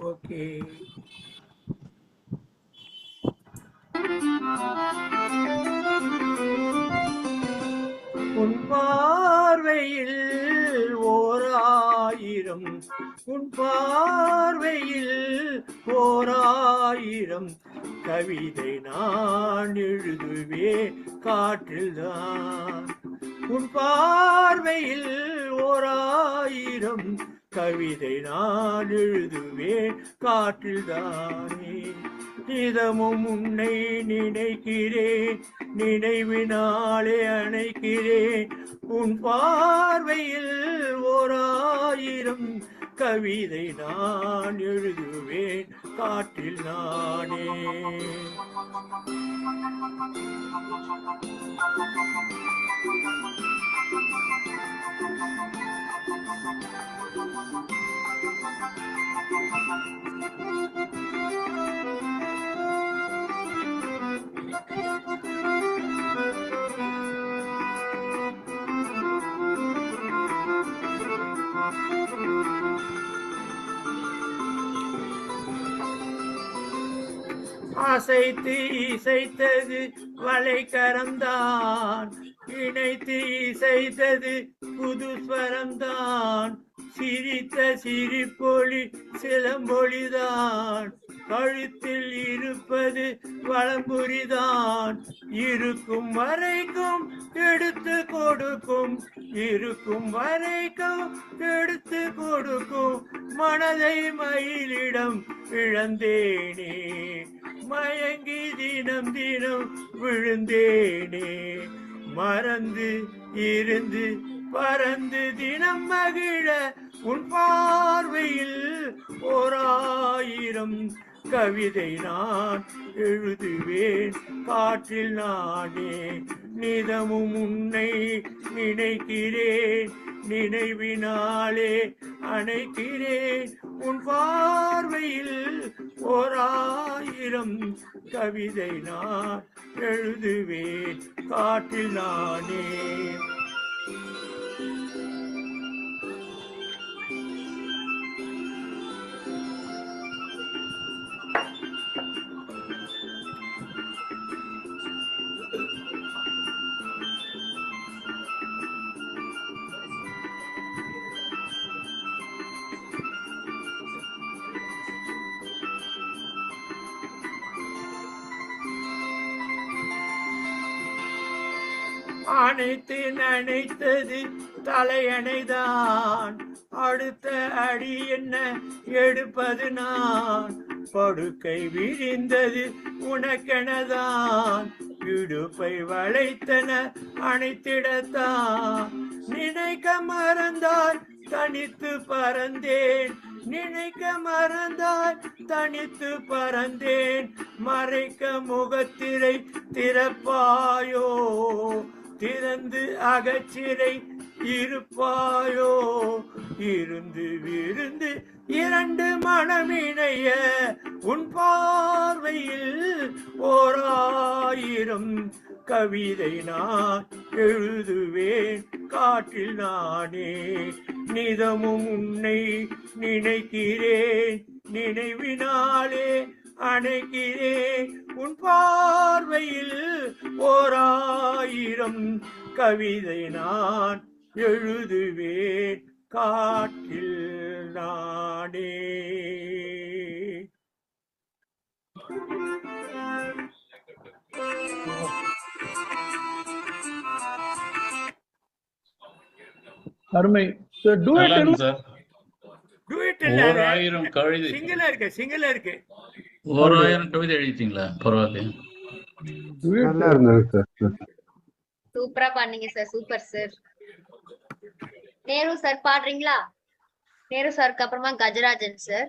Okay. உன் பார்வையில் ஓர் ஆயிரம், உன் பார்வையில் ஓர் ஆயிரம் கவிதை நான் எழுதுவேன் காற்றில்தான். உன் பார்வையில் ஓர் ஆயிரம் கவிதை நான் எழுதுவேன் காற்றில்தானே. இதமும் உன்னை நினைக்கிறேன், நினைவினாலே அணைக்கிறேன். உன் பார்வையில் ஓர் ஆயிரம் கவிதை நான் எழுதுவேன் காற்றில் நானே. அசைத்து இசைத்தது வளைக்கரம்தான், இணைத்து இசைத்தது புது ஸ்வரம்தான். சிரித்த சிரிப்பொலி சிலம்பொலிதான், கழுத்தில் இருப்பது வளம்புரிதான். இருக்கும் வரைக்கும் எடுத்து கொடுக்கும், இருக்கும் வரைக்கும் எடுத்து கொடுக்கும். மனதை மயிலிடம் இழந்தேனே, மயங்கி தினம் தினம் விழுந்தேனே. மறந்து இருந்து பறந்து தினம் மகிழ உன் பார்வையில் ஓர் ஆயிரம் கவிதை நான் எழுதுவேன் காற்றில் நானே. நிதமும் உன்னை நினைக்கிறேன், நினைவினாலே அணைக்கிறேன். உன் பார்வையில் ஓர் ஆயிரம் கவிதை நான் எழுதுவேன் காற்றில் நானே. அனைத்து நினைத்தது தலையணைதான், அடுத்த அடி என்ன எடுப்பது நான். படுக்கை விரிந்தது உனக்கெனதான், இடுப்பை வளைத்தன அணைத்திடத்தான். நினைக்க மறந்தால் தனித்து பறந்தேன், நினைக்க மறந்தால் தனித்து பறந்தேன். மறைக்க முகத்திரை திறப்பாயோ, திறந்து அகச்சிறை இருப்பாயோ. இருந்து விருந்து இரண்டு மனமிணைய உன் பார்வையில் ஓர் ஆயிரம் கவிதை நான் எழுதுவேன் காற்றில் நானே. நிதமும் உன்னை நினைக்கிறேன், நினைவினாலே அணைக்கிறேன். உன் பார்வையில் ஓர் ஆயிரம் கவிதை நான் எழுதுவேன் காற்றில் நானே. அருமை. சூப்பரா பண்ணீங்க sir, super sir. Nehru sir பாடுறீங்களா? நேரு சாருக்கு அப்புறமா கஜராஜன் சார்.